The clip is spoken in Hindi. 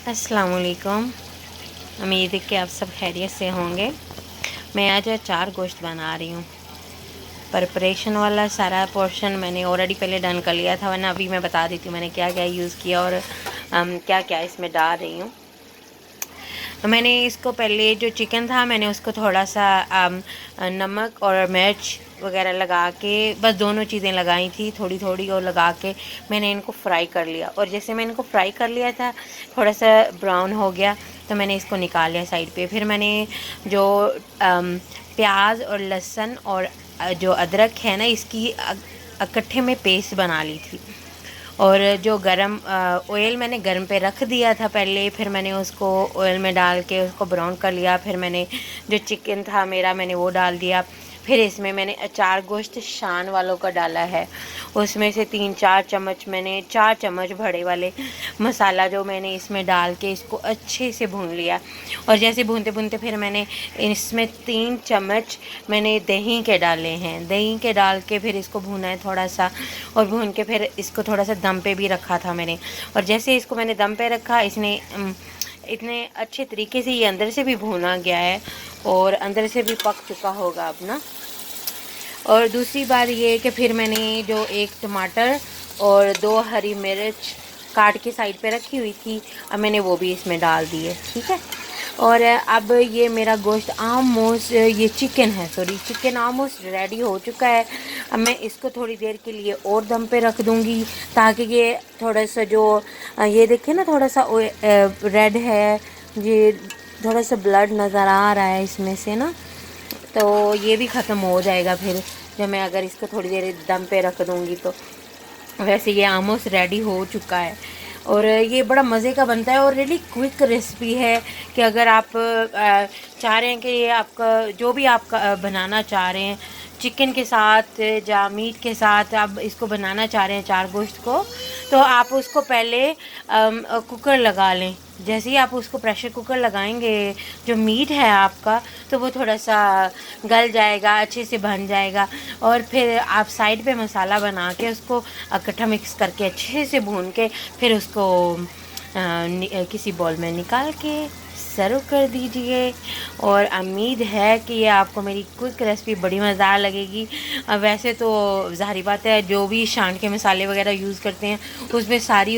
अस्सलाम वालेकुम। उम्मीद है कि आप सब खैरियत से होंगे। मैं आज अचार गोश्त बना रही हूँ। प्रिपरेशन वाला सारा पोर्शन मैंने ऑलरेडी पहले डन कर लिया था, वरना अभी मैं बता देती हूँ मैंने क्या क्या यूज़ किया और क्या क्या इसमें डाल रही हूँ। मैंने इसको पहले जो चिकन था मैंने उसको थोड़ा सा नमक और मिर्च वगैरह लगा के, बस दोनों चीज़ें लगाई थी थोड़ी थोड़ी, और लगा के मैंने इनको फ्राई कर लिया। और जैसे मैंने इनको फ्राई कर लिया था, थोड़ा सा ब्राउन हो गया तो मैंने इसको निकाल लिया साइड पे। फिर मैंने जो प्याज और लहसुन और जो अदरक है ना, इसकी इकट्ठे में पेस्ट बना ली थी। और जो गरम ऑयल मैंने गर्म पे रख दिया था पहले, फिर मैंने उसको ऑयल में डाल के उसको ब्राउन कर लिया। फिर मैंने जो चिकन था मेरा मैंने वो डाल दिया। फिर इसमें मैंने अचार गोश्त शान वालों का डाला है, उसमें से 3-4 चम्मच मैंने 4 चम्मच बड़े वाले मसाला जो मैंने इसमें डाल के इसको अच्छे से भून लिया। और जैसे भूनते भूनते फिर मैंने इसमें 3 चम्मच मैंने दही के डाले हैं। दही के डाल के फिर इसको भूना है थोड़ा सा, और भून के फिर इसको थोड़ा सा दम पे भी रखा था मैंने। और जैसे इसको मैंने दम पे रखा, इसने इतने अच्छे तरीके से ये अंदर से भी भुना गया है और अंदर से भी पक चुका होगा अपना। और दूसरी बात ये है कि फिर मैंने जो एक टमाटर और 2 हरी मिर्च काट के साइड पे रखी हुई थी, अब मैंने वो भी इसमें डाल दिए। ठीक है। और अब ये मेरा गोश्त आलमोस्ट, ये चिकन है सॉरी, चिकन आलमोस्ट रेडी हो चुका है। अब मैं इसको थोड़ी देर के लिए और दम पे रख दूँगी, ताकि ये थोड़ा सा जो ये देखिए ना, थोड़ा सा रेड है, ये थोड़ा सा ब्लड नज़र आ रहा है इसमें से ना, तो ये भी ख़त्म हो जाएगा फिर जब मैं अगर इसको थोड़ी देर दम पे रख दूँगी तो। वैसे ये आलमोस्ट रेडी हो चुका है और ये बड़ा मज़े का बनता है और रियली क्विक रेसिपी है कि अगर आप चाह रहे हैं कि ये आपका जो भी आप बनाना चाह रहे हैं, चिकन के साथ या मीट के साथ आप इसको बनाना चाह रहे हैं चार गोश्त को, तो आप उसको पहले कुकर लगा लें। जैसे ही आप उसको प्रेशर कुकर लगाएंगे, जो मीट है आपका, तो वो थोड़ा सा गल जाएगा, अच्छे से बन जाएगा। और फिर आप साइड पे मसाला बना के उसको इकट्ठा मिक्स करके अच्छे से भून के फिर उसको किसी बॉल में निकाल के सर्व कर दीजिए। और उम्मीद है कि ये आपको मेरी क्विक रेसिपी बड़ी मज़ेदार लगेगी। वैसे तो ज़ाहिर बात है जो भी शान के मसाले वगैरह यूज़ करते हैं उसमें सारी